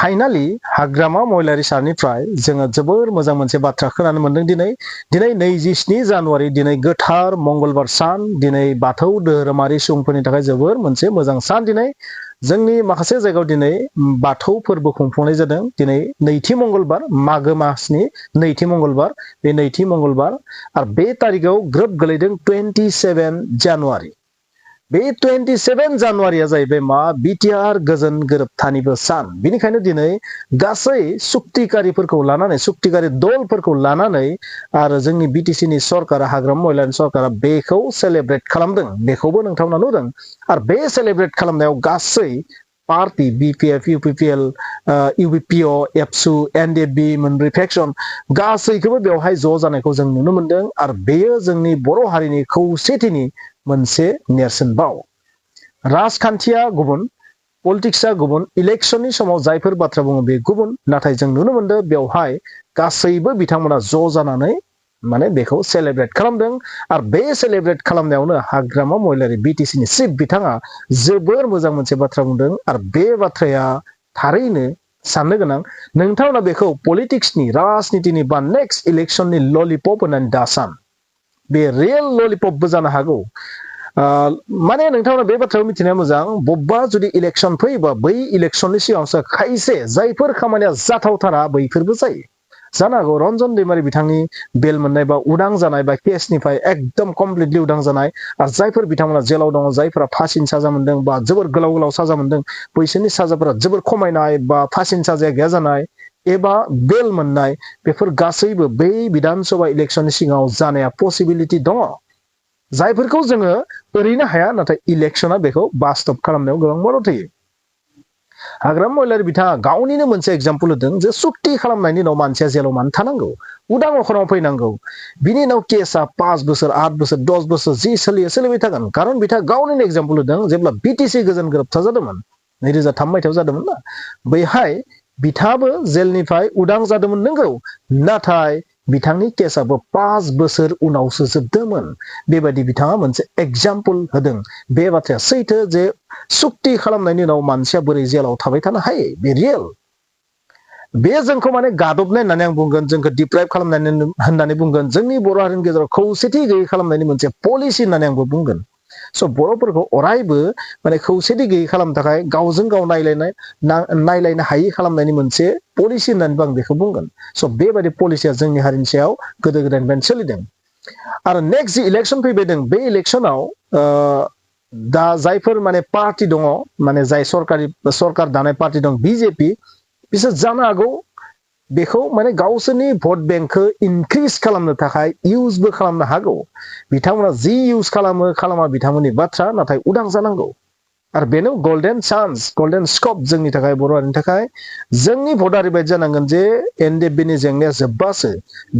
finally हाग्रामा महिलारि सारनिफ्राय जोङो जोबोर मोजां मोनसे बाथ्रा खोनानो मोनदों दिनै 27 जानुवारि दिनै गोथार मंगलबार सान दिनै बाथौ धोरोमारि सुबुंफोरनि थाखाय जोबोर मोनसे मोजां सान दिनै जोंनि माखासे जायगायाव दिनै बाथौ फोरबो खुंफुंनाय जादों दिनै नैथि मंगलबार मागो मासनि नैथि मंगलबार बे नैथि मंगलबार आरो बे तारिखआव ग्रोब गोलैदों 27 जानुवारि बे 27 जानुवारिया जाहैबाय मा BTR गोजोन गोरोबथानिबो सान बेनिखायनो दिनै गासै सुक्तिकारिफोरखौ लानानै सुक्तिकारि दलफोरखौ लानानै आरो जोंनि BTC नि सरकारा हाग्रामा महिलारि सरकारा बेखौ सेलेब्रेट खालामदों बेखौबो नोंथांमोना नुदों आरो बे सेलेब्रेट खालामनायाव गासै पार्टी BPF UPPL UBPO एबसु NDFB मोनब्रै फेक्सन गासैखौबो बेवहाय ज' जानायखौ जों नुनो मोनदों आरो बेयो जोंनि बर' हारिनि खौसेथिनि मोनसे नेरसोन बाव राजखान्थिया गुबुन पलिटिक्सआ गुबुन इलेक्शननि समाव जायफोर बाथ्रा बुङो बे गुबुन नाथाय जों नुनो मोनदों बेवहाय गासैबो बिथांमोना ज' जानानै माने बेखौ सेलेब्रेट खालामदों आरो बे सेलेब्रेट खालामनायावनो हाग्रामा महिलारि BTC नि चिफ बिथाङा जोबोर मोजां मोनसे बाथ्रा बुंदों आरो बे बाथ्राया थारैनो साननो गोनां नोंथांमोना बेखौ पलिटिक्सनि राजनितिनि बा नेक्स्ट इलेक्शननि ललिपप होननानै दासान बे रियेल ललिपपबो जानो हागौ माने नोंथांमोना बे बाथ्राखौ मिथिनाया मोजां बबेबा जुदि इलेक्शन फैयोबा बै इलेक्शननि सिगाङावसो खायसे जायफोर खामानिया जाथावथारा बैफोरबो जायो जानो हागौ रनजन दैमारि बिथांनि बेल मोननाय बा उदां जानाय बा केसनिफ्राय एकदम कमप्लिटलि उदां जानाय आरो जायफोर बिथांमोना जेलाव दङ जायफोरा फासिनि साजा मोनदों बा जोबोर गोलाव गोलाव साजा मोनदों बैसोरनि साजाफोरा जोबोर खमायनाय बा फासिनि साजाया गैया जानाय एबा बेल मोननाय बेफोर गासैबो बै विधान सभा इलेक्शननि सिगाङाव जानाया पसिबिलिटि दङ जायफोरखौ जोङो ओरैनो हाया नाथाय इलेक्शना बेखौ बास्तब खालामनायाव गोबां मदद होयो हाग्रामा महिलारि बिथाङा गावनिनो मोनसे एग्जाम्पल होदों जे सुक्ति खालामनायनि उनाव मानसिया जेलाव मानो थानांगौ उदां अखनाव फैनांगौ बिनि उनाव केसआ 5 बोसोर 8 बोसोर 10 बोसोर जि सोलिबाय थागोन खारन बिथाङा गावनिनो एग्जाम्पल होदों जेब्ला BTC गोजोन गोरोबथा जादोंमोन 2003 मायथाइयाव जादोंमोन ना बैहाय बिथाङाबो जेलनिफ्राय उदां जादोंमोन नंगौ नाथाय बिथांनि केसआबो 5 बोसोर उनावसो जोबदोंमोन बेबायदि बिथाङा मोनसे एग्जाम्पल होदों बे बाथ्राया सैथो जे सुक्ति खालामनायनि उनाव मानसिया बोरै जेलाव थाबाय थानो हायो बे रियेल बे जोंखौ माने गादबनाय होननानै आं बुंगोन जोंखौ डिप्राइभ खालामनानै होननानै बुंगोन जोंनि बर' हारिनि गेजेराव खौसेथि गैयै खालामनायनि मोनसे पलिसि होननानै आंबो बुंगोन स' बर'फोरखौ अरायबो माने खौसेथि गैयै खालामनो थाखाय गावजों गाव नायलायनो हायि खालामनायनि मोनसे पलिसि होननानैबो आं बेखौ बुंगोन स' बेबायदि पलिसिया जोंनि हारिनि सायाव गोदो गोदायनिफ्रायनो सोलिदों आरो नेक्स्ट जि इलेक्शन फैबायदों बे इलेक्शनाव दा जायफोर माने पार्टी दङ माने जाय सरकार दानाय पार्टी दं BJP बिसोर जानो हागौ बेखौ माने गावसोरनि भट बेंकखौ इनक्रिज खालामनो थाखाय इउजबो खालामनो हागौ बिथांमोना जि इउज खालामा बिथांमोननि बाथ्रा नाथाय उदां जानांगौ आरो बेनो गोल्डेन चान्स गोल्डेन स्कप जोंनि थाखाय बर' हारिनि थाखाय जोंनि भटआ ओरैबायदि जानांगोन जे NDFBनि जेंनाया जोब्बासो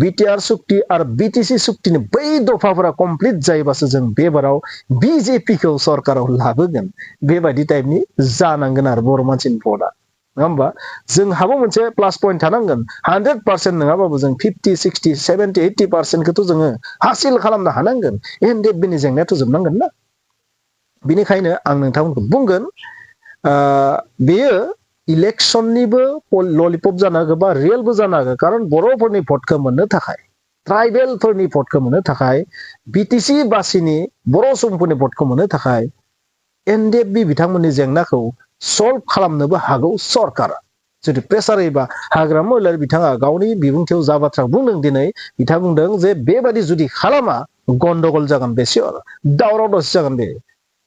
BTR सुक्ति आरो BTC सुक्तिनि बै दफाफोरा कमप्लिट जायोबासो जों बेबाराव BJPखौ सरकाराव लाबोगोन बेबायदि टाइपनि जानांगोन आरो बर' मानसिनि भटआ नङा होमबा जोंहाबो मोनसे प्लास पइन्ट थानांगोन 100% नङाबाबो जों 50 60 70 80%खौथ' जोङो हासिल खालामनो हानांगोन NDFBनि जेंनायाथ' जोबनांगोन ना बेनिखायनो आं नोंथांमोनखौ बुंगोन बेयो इलेक्शननिबो ललिपप जानो हागौ बा रियेलबो जानो हागौ खारन बर'फोरनि भटखौ मोननो थाखाय ट्राइबेलफोरनि भटखौ मोननो थाखाय BTC बासिनि बर' सुबुंफोरनि भटखौ मोननो थाखाय NDFB बिथांमोननि जेंनाखौ सल्भ खालामनोबो हागौ सरकारा जुदि प्रेसार होयोबा हाग्रामा महिलारि बिथाङा गावनि बिबुंथियाव जा बाथ्रा बुंदों दिनै बिथाङा बुंदों जे बेबादि जुदि खालामा गन्डगल जागोन बे सियर दावराव दावसि जागोन बे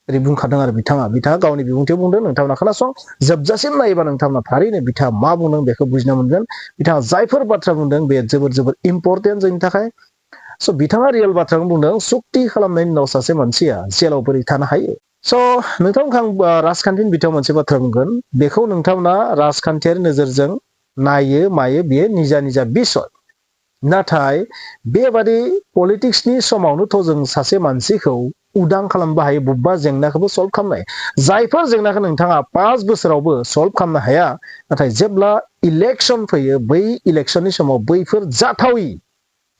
ओरै बुंखादों आरो बिथाङा गावनि बिबुंथियाव बुंदों नोंथांमोना खोनासं जोबजासिम नायोबा नोंथांमोना थारैनो बिथाङा मा बुंदों बेखौ बुजिनो मोनगोन बिथाङा जायफोर बाथ्रा बुंदों बे जोबोर जोबोर इम्परटेन्ट जोंनि थाखाय स' बिथाङा रियेल बाथ्राखौ बुंदों सुक्ति खालामनायनि उनाव सासे मानसिया जेलाव बोरै थानो हायो स' नोंथांमोनखौ आं राजखान्थिनि बिथायाव मोनसे बाथ्रा बुंगोन बेखौ नोंथांमोना राजखान्थियारि नोजोरजों नायो मायो बेयो निजा निजा बिसय नाथाय बेबादि पलिटिक्सनि समावनोथ' जों सासे मानसिखौ उदां खालामनो हायो बबेबा जेंनाखौबो सल्भ खालामनाय जायफोर जेंनाखौ नोंथाङा 5 बोसोरावबो सल्भ खालामनो हाया नाथाय जेब्ला इलेक्शन फैयो बै इलेक्शननि समाव बैफोर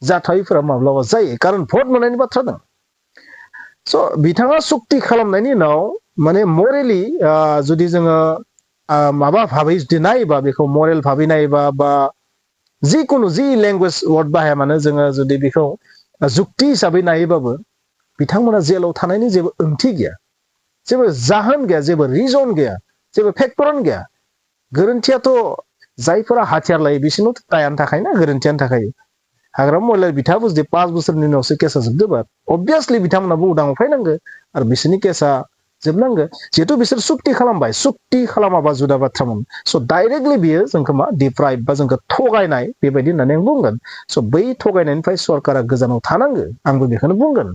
जाथावैफोरा माब्लाबा जायो खारन भट मोननायनि बाथ्रा दं स' बिथाङा सुक्ति खालामनायनि उनाव माने मरेलि जुदि जोङो माबा भाबै जुदि नायोबा बेखौ मरेल भाबै नायोबा बा जिखुनु जि लेंगुवेज वर्ड बाहाया मानो जोङो जुदि बेखौ जुक्ति हिसाबै नायोबाबो बिथांमोना जेलाव थानायनि जेबो ओंथि गैया जेबो जाहोन गैया जेबो रिजन गैया जेबो फेक्टरानो गैया गोरोन्थियाथ' जायफोरा हाथियार लायो बिसोरनावथ' दायानो थाखायोना गोरोन्थियानो थाखायो हाग्रामा महिलारि बिथाङाबो जुदि 5 बोसोरनि उनावसो केसा जोबदोंबा अबभियासलि बिथांमोनाबो उदाङाव फैनांगो आरो बिसोरनि केसा जोबनांगो जिहेतु बिसोर सुक्ति खालामबाय सुक्ति खालामाबा जुदा बाथ्रामोन स' डाइरेक्टलि बियो जोंखौ मा डिप्राइभ बा जोंखौ थगायनाय बेबायदि होननानै आं बुंगोन स' बै थगायनायनिफ्राय सरकारा गोजानाव थानांगो आंबो बेखौनो बुंगोन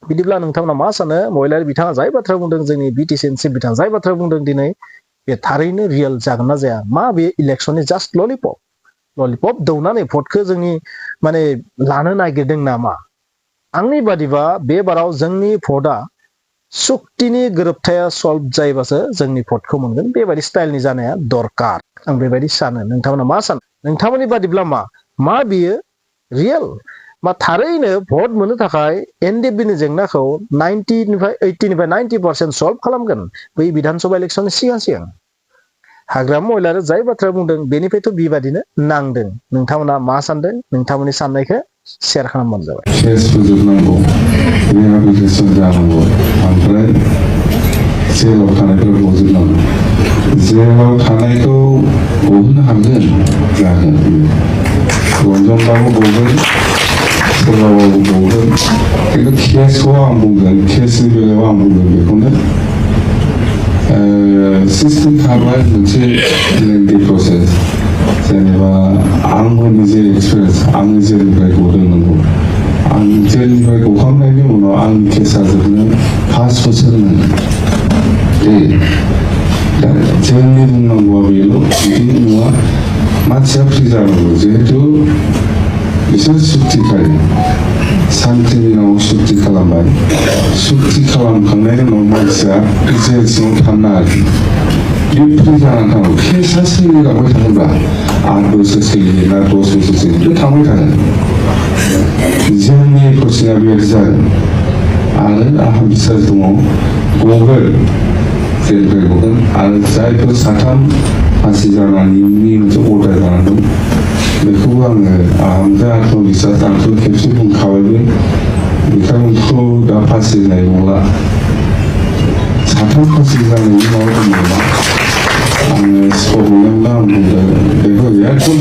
बिदिब्ला नोंथांमोना मा सानो महिलारि बिथाङा जाय बाथ्रा बुंदों जोंनि बिटिसि एनसि बिथाङा जाय बाथ्रा बुंदों दिनै बे थारैनो रियेल जागोन ना जाया मा बे इलेक्सननि जास्ट ललिपप दौनानै भटखौ जोंनि माने लानो नागिरदों नामा आंनि बादिबा बे बाराव जोंनि भटआ सुक्तिनि गोरोबथाया सल्भ जायोबासो जोंनि भटखौ मोनगोन बेबायदि स्टाइलनि जानाया दरकार आं बेबायदि सानो नोंथांमोना मा सानो नोंथांमोननि बादिब्ला मा बियो रियेल मा थारैनो भट मोननो थाखाय एनडिएफबिनि जेंनाखौ 80निफ्राय 90% सल्भ खालामगोन बै बिधानसभा इलेक्सननि सिगां हाग्रामा महिलारि जाय बाथ्रा बुंदों बेनिफ्रायथ' बेबादिनो नांदों नोंथांमोना मा सानदों नोंथांमोननि साननायखौ शेयार खालामबानो जाबाय केस फोजोबनांगौ रिहेबिलिटेसन जानांगौ ओमफ्राय जेलाव थानायखौ गजोबनांगौ जेलाव थानायखौ गहोनो हागोन जागोन रन्जनबाबो गगोन सोरबाबाबो गगोन खिन्थु केसखौ आं बुंगोन केसनि बेलायाव आं बुंगोन बेखौनो सिस्टेम थाबाय मोनसे लेंथि प्रसेस जेनेबा आंबो निजे एक्सपिरियेन्स आङो जेलनिफ्राय गदों नंगौ आं जेलनिफ्राय गखांनायनि उनाव आंनि केसा जोबनो 5 बोसोरमोन दा जेलनि बुंनांगौआ बेल' बिदि नङा मानसिया फ्रि जानांगौ जिहेथु बिसोर सुक्ति खायो सानख्रिनि नामाव सुक्ति खालामबाय सुक्ति खालामखांनायनि उनाव मानसिया जेल सिङाव थानो नाङा बे फ्रि जानानै थांगौ केसा सोलिलांबाय थागोनब्ला 8 बोसोर सोलियोना 10 बोसोर सोलियो बे थांबाय थागोन जोंनि प्रसेसा बेबायदि जागोन आरो आंहा बिसास दङ गगोन जेलनिफ्राय गगोन आरो जायफोर 3 फासि जानायनि मोनसे अर्डार जानानै दं बेखौबो आंहा आत्मबिसास आंथ' खेबसे बुंखाबायबो बिथांमोनखौ दा फासि होनाय नंला 3 फासि जानायनि माबा दंमोन आङो सौहैनायावनो आं बुंदों बेखौ एकदम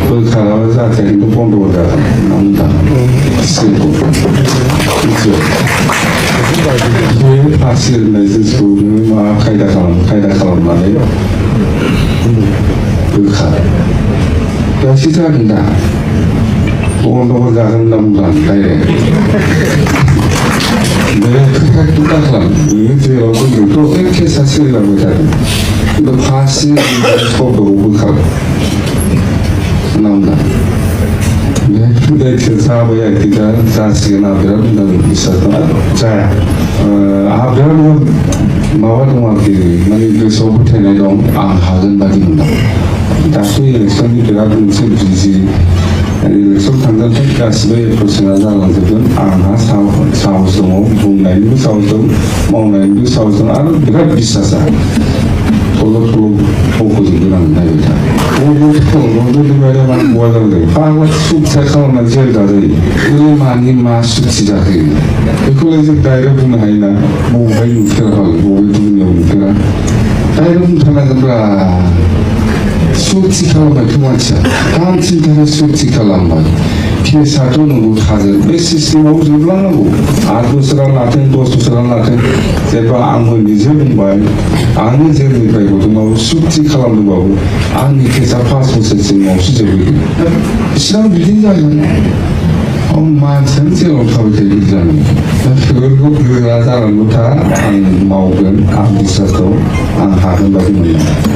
बोखाराबा जाहाथे खिन्थु बन्द' जागोन होनना बुंदों बे फासि होनाय जिनिसखौ नोङो माबा खायदा खालामनानै बोखार दासो जागोन दा बन्द' जागोन होनना बुंदों डाइरेक्ट बे खोथाखौ दा खालाम नोङो जेराव दोनदोंथ' बे केसा सोलिलांबाय थागोन खिन्थु फासि शब्दखौ बोखार होनना बुंदों बे जाबाय आरोखि दा जासिगोन आं बिराद मोजां बिसास दं जाया आंहा बिराद माबा दं आरोखि माने गोसोआव फोथायनाय दं आं हागोन बादि मोनदों दाथ' इलेक्सननि बिराद मोनसे बिजि इलेक्सन थांगोन गासिबो एप्रोचना जालांजोबगोन आंहा साहस दङ बुंनायनिबो साहस दं मावनायनिबो साहस दं आरो बिराद बिसासा थल' बख'जोबगोन आं नायबाय था बहा जादों फाग्ला सुखिया खालामनानै जेल जाजायो ओरै मानि मा सुखि जाखो बेखौलाय जों डाइरेक्ट बुंनो हायोना बबेहाय नुफेरा बबे दुनियाव नुफेरा डाइरेक्ट बुंथारनांगोनब्रा सुक्ति खालामबायथ' मानसिया हामसिन थाखाय सुक्ति खालामबाय केसाथ' नंगौ थागोन बे सिस्टेमाव जोबलांनांगौ 8 बोसोरानो लाथों 10 बोसोरानो लाथों जेनेबा आंबो निजे बुंबाय आंनि जेलनिफ्राय गदोंबाबो सुक्ति खालामदोंबाबो आंनि केसा 5 बोसोरसिमावसो जोबहैगोन बिसिनाव बिदिनो जागोन मानसियानो जेराव थाबाय थायो बिदि जागोन दा बेफोरखौ गोरा जानानैल' था आं मावगोन आं बिसास दं आं हागोन बायदि मोनो